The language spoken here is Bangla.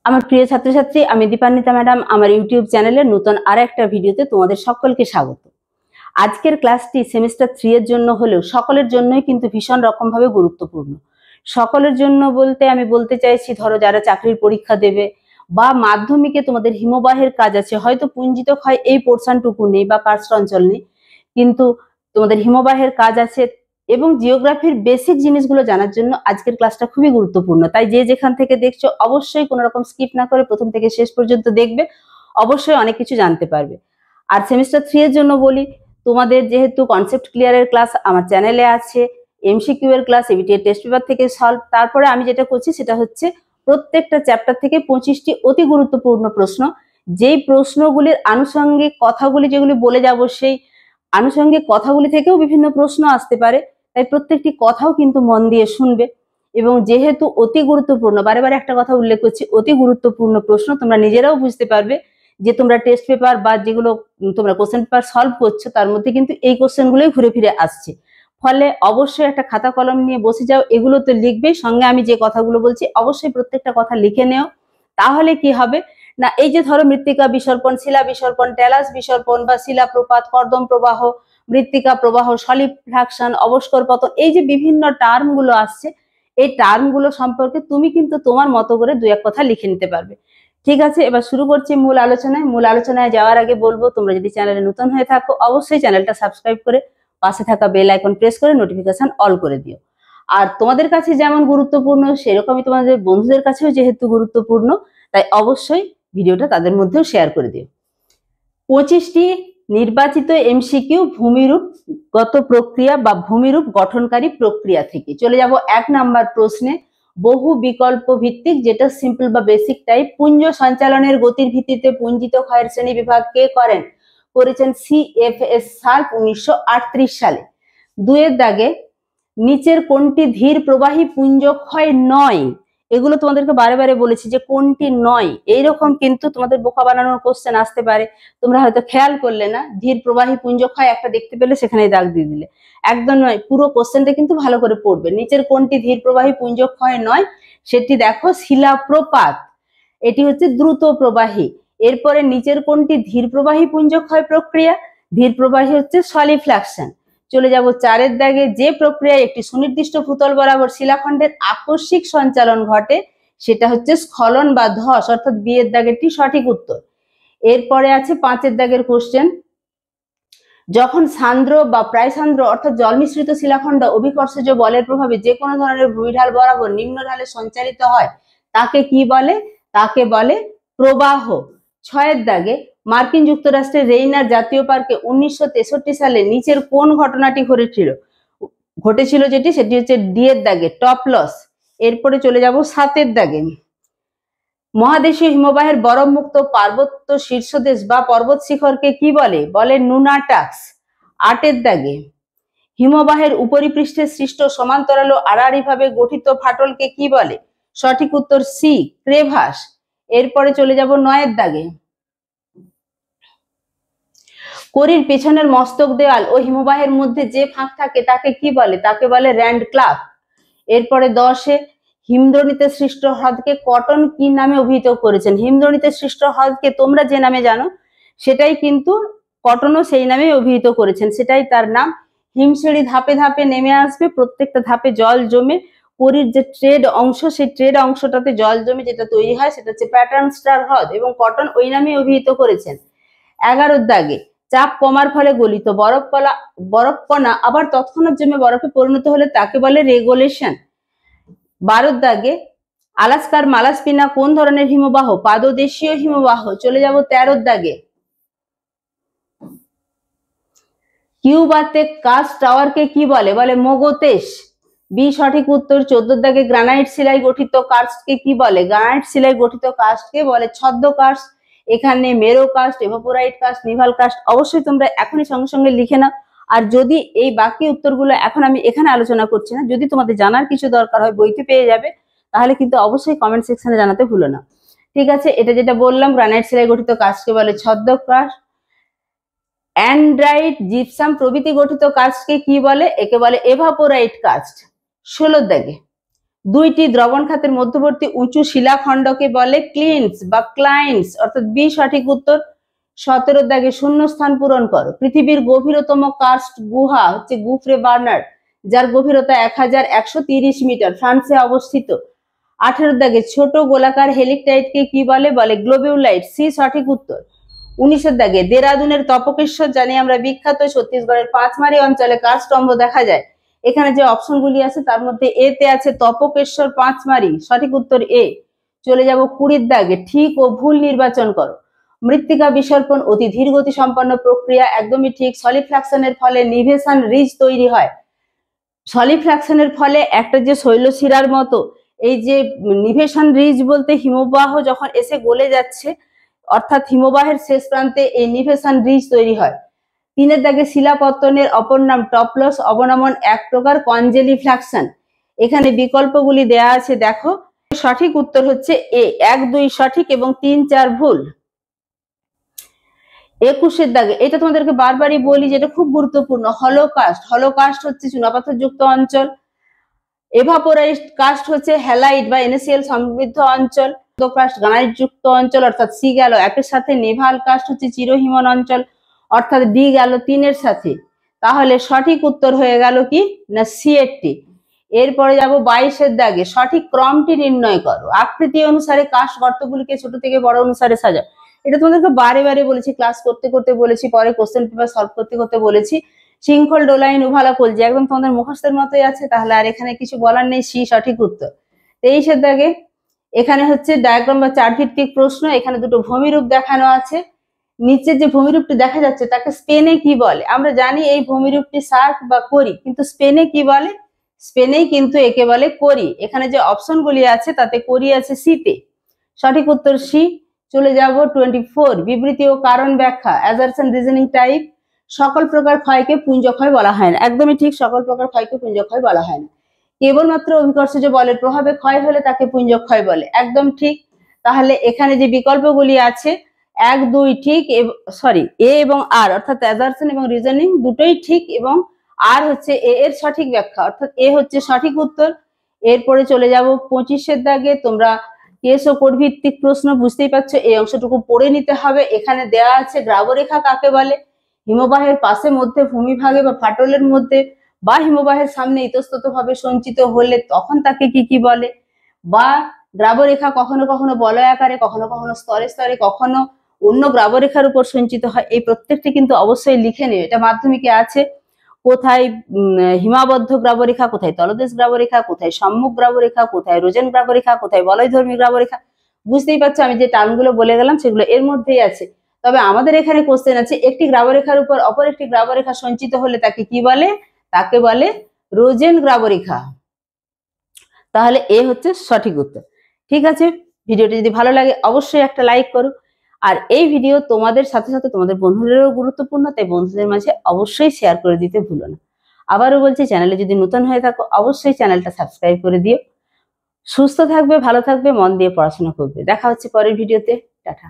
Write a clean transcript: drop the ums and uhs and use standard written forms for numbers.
আমার প্রিয় ছাত্রছাত্রী, আমি দীপান্বিতা ম্যাডাম আমার ইউটিউব চ্যানেলের নতুন আর একটা ভিডিওতে তোমাদের সকলকে স্বাগত। আজকের ক্লাসটি সেমিস্টার 3 এর জন্য হলেও সকলের জন্যই কিন্তু ভীষণ রকমভাবে গুরুত্বপূর্ণ। সকলের জন্য বলতে আমি বলতে চাইছি, ধরো যারা চাকরির পরীক্ষা দেবে বা মাধ্যমিকে তোমাদের হিমবাহের কাজ আছে, হয়তো পুঞ্জিতক হয় এই পোর্শনটুকু নেই বা কার্স্ট অঞ্চল নেই, কিন্তু তোমাদের হিমবাহের কাজ আছে এবং জিওগ্রাফির বেসিক জিনিসগুলো জানার জন্য আজকের ক্লাসটা খুবই গুরুত্বপূর্ণ। তাই যে যেখান থেকে দেখছো অবশ্যই কোনো রকম স্কিপ না করে প্রথম থেকে শেষ পর্যন্ত দেখবে, অবশ্যই অনেক কিছু জানতে পারবে। আর সেমিস্টার 3 এর জন্য বলি, তোমাদের যেহেতু কনসেপ্ট ক্লিয়ারের ক্লাস আমার চ্যানেলে আছে, এমসিকিউ এর ক্লাস, এবিটি এর টেস্ট পেপার থেকে সলভ, তারপরে আমি যেটা করছি সেটা হচ্ছে প্রত্যেকটা চ্যাপ্টার থেকে 25টি অতি গুরুত্বপূর্ণ প্রশ্ন, যেই প্রশ্নগুলির আনুষঙ্গিক কথাগুলি যেগুলি বলে যাব, সেই আনুষঙ্গিক কথাগুলি থেকেও বিভিন্ন প্রশ্ন আসতে পারে। তাই প্রত্যেকটি কথাও কিন্তু মন দিয়ে শুনবে। এবং যেহেতু অতি গুরুত্বপূর্ণ, বারে বারে একটা কথা উল্লেখ করছি, অতি গুরুত্বপূর্ণ প্রশ্ন, তোমরা নিজেরাও বুঝতে পারবে যে তোমরা টেস্ট পেপার বা যেগুলো তোমরা কোশ্চেন পেপার সলভ করছো তার মধ্যে কিন্তু এই কোশ্চেনগুলোই ঘুরে ফিরে আসছে। ফলে অবশ্যই একটা খাতা কলম নিয়ে বসে যাও, এগুলো তো লিখবেই, সঙ্গে আমি যে কথাগুলো বলছি অবশ্যই প্রত্যেকটা কথা লিখে নেও। তাহলে কি হবে না, এই যে ধরো মৃত্তিকা বিসর্পণ, শিলা বিসর্পণ, ট্যালাস বিসর্পণ বা শিলা প্রপাত, কর্দম প্রবাহ, মৃত্তিকা প্রবাহ, সলিফ্লাকশন, অবস্কর পতন, এই যে বিভিন্ন টার্ম গুলো আসছে, এই টার্ম গুলো সম্পর্কে তুমি কিন্তু তোমার মতো করে দু এক কথা লিখে নিতে পারবে। ঠিক আছে, এবার শুরু করছি মূল আলোচনায়। মূল আলোচনায় যাওয়ার আগে বলবো, তোমরা যদি চ্যানেলে নতুন হয়ে থাকো অবশ্যই চ্যানেলটা সাবস্ক্রাইব করে পাশে থাকা বেল আইকন প্রেস করে নোটিফিকেশন অল করে দিও। আর তোমাদের কাছে যেমন গুরুত্বপূর্ণ সেরকমই তোমাদের বন্ধুদের কাছেও যেহেতু গুরুত্বপূর্ণ, তাই অবশ্যই ভিডিওটা তাদের মধ্যেও শেয়ার করে দিও। 25টি নির্বাচিত এমসিকিউ ভূমিরূপগত প্রক্রিয়া বা ভূমিরূপ গঠনকারী প্রক্রিয়া থেকে। চলে যাব 1 নাম্বার প্রশ্নে, বহু বিকল্প ভিত্তিক, যেটা সিম্পল বা বেসিক টাইপ। পুঞ্জ সঞ্চালনের গতির ভিত্তিতে পুঞ্জিত ক্ষয়ের শ্রেণী বিভাগ কে করেছেন CFS শার্প 1938 সালে। 2 এর দাগে, নিচের কোনটি ধীর প্রবাহী পুঞ্জ ক্ষয় নয়? এগুলো তোমাদেরকে বারে বারে বলেছি যে কোনটি নয়, এইরকম কিন্তু তোমাদের বোকা বানানোর কোশ্চেন আসতে পারে, তোমরা হয়তো খেয়াল করলে না, ধীর প্রবাহী পুঞ্জ ক্ষয় একটা দেখতে পেলে সেখানে দাগ দিয়ে দিলে, একদম নয়। পুরো কোশ্চেনটা কিন্তু ভালো করে পড়বে। নিচের কোনটি ধীর প্রবাহী পুঞ্জ ক্ষয় নয়, সেটি দেখো শিলাপ্রপাত, এটি হচ্ছে দ্রুত প্রবাহী। এরপরে নিচের কোনটি ধীর প্রবাহী পুঞ্জ ক্ষয় প্রক্রিয়া? ধীর প্রবাহী হচ্ছে সলিফ্লাকশন। চলে যাব 4 এর দাগে, যে প্রক্রিয়ায় একটি সুনির্দিষ্ট ভূতল বরাবর শিলাখণ্ডের আকস্মিক সঞ্চালন ঘটে সেটা হচ্ছে স্খলন বা ধস, অর্থাৎ বি এর দাগেরটি সঠিক উত্তর। এরপরে আছে 5 এর দাগের কোশ্চেন, যখন সান্দ্র বা প্রায় সান্দ্র অর্থাৎ জল মিশ্রিত শিলাখণ্ড অভিকর্ষজ বলের প্রভাবে যে কোনো ধরনের ভূমিঢাল বরাবর নিম্ন ঢালে সঞ্চালিত হয় তাকে কি বলে? তাকে বলে প্রবাহ। 6 এর দাগে, মার্কিন যুক্তরাষ্ট্রের রেইনার জাতীয় পার্কে 1963 সালে নিচের কোন ঘটনাটি ঘটেছিল যেটি, সেটি হচ্ছে ডি এর দাগে টপ লস। এরপরে চলে যাব 7 এর দাগে, মহাদেশীয় হিমবাহের বরফ মুক্ত পার্বত্য শীর্ষদেশ বা পর্বত শিখরকে কি বলে? বলে নুনাটাক্স। 8 এর দাগে, হিমবাহের উপরিপৃষ্ঠে সৃষ্ট সমান্তরাল ও আড়াআড়ি ভাবে গঠিত ফাটলকে কি বলে? সঠিক উত্তর সি, ক্রেভাস। এরপরে চলে যাব 9 এর দাগে, করির পেছনের মস্তক দেওয়াল ও হিমবাহের মধ্যে যে ফাঁক থাকে তাকে কি বলে? তাকে বলে র্যান্ড ক্লাফ। এরপরে 10 এ, হিমদ্রোণীতে সৃষ্ট হ্রদকে কটন কি নামে অভিহিত করেছেন? হিমদ্রোণীতে সৃষ্ট হ্রদকে তোমরা যে নামে জানো সেটাই কিন্তু কটনও সেই নামে অভিহিত করেছেন, সেটাই তার নাম। হিমশিড়ি ধাপে ধাপে নেমে আসবে, প্রত্যেকটা ধাপে জল জমে করির যে ট্রেড অংশ, সেই ট্রেড অংশটাতে জল জমে যেটা তৈরি হয় সেটা হচ্ছে প্যাটার্ন স্টার হ্রদ, এবং কটন ওই নামে অভিহিত করেছেন। 11 এর দাগে, চাপ কমার ফলে গলিত বরফকণা আবার তৎক্ষণাৎ জমে বরফে পরিণত হলে তাকে বলে রেগুলেশন। 12 এর দাগে, আলাস্কার মালাস্পিনা কোন ধরনের হিমবাহ? পাদদেশীয় হিমবাহ। চলে যাব 13 এর দাগে, কিউবাতে কাস্ট টাওয়ারকে কি বলে? বলে মোগোতেশ। বি সঠিক উত্তর। 14 এর দাগে, গ্রানাইট শিলায় গঠিত কাস্টকে কি বলে? গ্রানাইট শিলায় গঠিত কাস্টকে বলে ছদ্ম কাস্ট। এখানে মেরো কাস্ট, এভাপোরাইট কাস্ট, নিভাল কাস্ট অবশ্যই তোমরা এখনই সঙ্গে সঙ্গে লিখে নাও। আর যদি এই বাকি উত্তরগুলো এখন আমি এখানে আলোচনা করছি না, যদি তোমাদের জানার কিছু দরকার হয় বইতে পেয়ে যাবে, তাহলে কিন্তু অবশ্যই কমেন্ট সেকশনে জানাতে ভুলো না। ঠিক আছে, এটা যেটা বললাম, গ্রানাইট শিলায় গঠিত কাস্টকে বলে ছদ্ম কাস্ট। অ্যান্ড্রাইট, জিপসাম প্রভৃতি গঠিত কাস্টকে কি বলে? একে বলে এভাপোরাইট কাস্ট। 16 দাগে, দুইটি দ্রবণ খাতের মধ্যবর্তী উঁচু শিলাখণ্ডকে বলে ক্লিন্স বা ক্লাইন্স, অর্থাৎ বি সঠিক উত্তর। 17 দাগে শূন্যস্থান পূরণ করো। পৃথিবীর গভীরতম কার্স্ট গুহা হচ্ছে গুফরে বার্নার্ড, যার গভীরতা 1130 মিটার, ফ্রান্সে অবস্থিত। 18 দাগে ছোট গোলাকার হেলিকটাইটকে কি বলে? বলে গ্লোবিউলাইট, সি সঠিক উত্তর। 19 দাগে দেরাদুনের তপকেশ্বর জানি আমরা বিখ্যাত। ছত্তিশগড়ের পাঁচমারি অঞ্চলে কার স্তম্ভ দেখা যায়? এখানে যে অপশনগুলি আছে তার মধ্যে এ তে আছে তপকেশ্বর পাঁচমারি, সঠিক উত্তর এ। চলে যাব 20 দাগে ঠিক ও ভুল নির্বাচন করো। মৃত্তিকা বিসর্পণ অতি ধীর গতি সম্পন্ন প্রক্রিয়া, একদমই ঠিক। সলিফ্ল্যাকশনের ফলে নিভেশন রিজ তৈরি হয়। সলিফ্ল্যাকশনের ফলে একটা যে শৈলশিরার মতো এই যে নিভেশন রিজ বলতে হিমবাহ যখন এসে গলে যাচ্ছে, অর্থাৎ হিমবাহের শেষ প্রান্তে এই নিভেশন রিজ তৈরি হয়। 3 দাগে শিলাপত্তনের অপর নাম টপলস অবনমন, এক প্রকার কনজেলিফ্ল্যাকশন। এখানে বিকল্পগুলি দেয়া আছে, দেখো। সঠিক উত্তর হচ্ছে এ, 1, 2 সঠিক এবং 3, 4 ভুল। 21 দাগে, এটা তোমাদেরকে বারবারই বলি, যেটা খুব গুরুত্বপূর্ণ, হলোকাস্ট। হলোকাস্ট হচ্ছে চুনাপাথরযুক্ত অঞ্চল। এভাপোরাইজড কাস্ট হচ্ছে হ্যালাইট বা এনএসিএল সমৃদ্ধ অঞ্চল। কাস্ট গ্রানাইট যুক্ত অঞ্চল, অর্থাৎ সি গেল 1 এর সাথে। নেভাল কাস্ট হচ্ছে চিরহিমন অঞ্চল, অর্থাৎ ডি গেল 3 এর সাথে। তাহলে সঠিক উত্তর হয়ে গেল কি না সি এরটি। এরপরে যাব 22 দাগে, সঠিক ক্রমটি নির্ণয় করো। আকৃতি অনুসারে কাস্ট গর্তগুলিকে ছোট থেকে বড় অনুসারে সাজাও। এটা তোমাদেরকে বারে বারে বলেছি, ক্লাস করতে করতে বলেছি, পরে কোশ্চেন পেপার সলভ করতে করতে বলেছি। শৃঙ্খল, ডোলাইন, উভালা, কলজি একদম তোমাদের মুখস্থের মতোই আছে, তাহলে আর এখানে কিছু বলার নেই, সি সঠিক উত্তর। 23 দাগে, এখানে হচ্ছে ডায়াগ্রাম বা চার্ট ভিত্তিক প্রশ্ন। এখানে দুটো ভূমিরূপ দেখানো আছে। নিচে যে ভূমিরূপটি দেখা যাচ্ছে তাকে স্পেনে কি বলে? আমরা জানি এই ভূমিরূপটি সার্ক বা করি, কিন্তু স্পেনে কি বলে? স্পেনেই কিন্তু একে বলে করি। এখানে যে অপশনগুলি আছে তাতে করি আছে সিতে, সঠিক উত্তর সি। চলে যাব 24, বিবৃতি ও কারণ ব্যাখ্যা, অ্যাজারশন, রিজনিং টাইপ। সকল প্রকার ক্ষয়কে পুঞ্জক্ষয় বলা হয় না, একদমই ঠিক। সকল প্রকার ক্ষয়কে পুঞ্জক্ষয় বলা হয় না। কেবলমাত্র অভিকর্ষজ বলের প্রভাবে ক্ষয় হলে তাকে পুঞ্জক্ষয় বলে, একদম ঠিক। তাহলে এখানে যে বিকল্পগুলি আছে 1, 2 ঠিক, সরি এ এবং আর, অর্থাৎ অ্যাজারশন এবং রিজনিং দুটোই ঠিক, এবং আর হচ্ছে এ এর সঠিক ব্যাখ্যা, অর্থাৎ এ হচ্ছে সঠিক উত্তর। এরপরে চলে যাব 25 দাগে। তোমরা কেস ও কোড ভিত্তিক প্রশ্ন, বুঝতেই পারছো, এই অংশটুকু পড়ে নিতে হবে। এখানে দেয়া আছে গ্রাবরেখা কাকে বলে? হিমবাহের পাশে মধ্যে ভূমিভাগে বা ফাটলের মধ্যে বা হিমবাহের সামনে ইতস্তত ভাবে সঞ্চিত হলে তখন তাকে কি কি বলে? বা গ্রাবরেখা কখনো কখনো বলয় আকারে, কখনো কখনো স্তরে স্তরে, কখনো অন্য গ্রাবরেখার উপর সঞ্চিত হয়। এই প্রত্যেকটি কিন্তু অবশ্যই লিখে নিও, এটা মাধ্যমিকে আছে। কোথায় হিমাবদ্ধ গ্রাবরেখা, কোথায় তলদেশ গ্রাবরেখা, কোথায় সম্মুখ গ্রাবরেখা, কোথায় রোজেন গ্রাবরেখা, কোথায় বলয়ধর্মী গ্রাবরেখা। বুঝতেই পারছো আমি যে টার্মগুলো বলে গেলাম সেগুলো এর মধ্যেই আছে। তবে আমাদের এখানে কোশ্চেন আছে, একটি গ্রাবরেখার উপর অপর একটি গ্রাবরেখা সঞ্চিত হলে তাকে কি বলে? তাকে বলে রোজেন গ্রাবরেখা। তাহলে এ হচ্ছে সঠিক উত্তর। ঠিক আছে, ভিডিওটি যদি ভালো লাগে অবশ্যই একটা লাইক করো। আর এই ভিডিও তোমাদের সাথে সাথে তোমাদের বন্ধুদেরও গুরুত্বপূর্ণ, তাই বন্ধুদের মাঝে অবশ্যই শেয়ার করে দিতে ভুলো না। আবারও বলছি, চ্যানেলে যদি নতুন হয়ে থাকো অবশ্যই চ্যানেলটা সাবস্ক্রাইব করে দিও। সুস্থ থাকবে, ভালো থাকবে, মন দিয়ে পড়াশোনা করবে। দেখা হচ্ছে পরের ভিডিওতে। টাটা।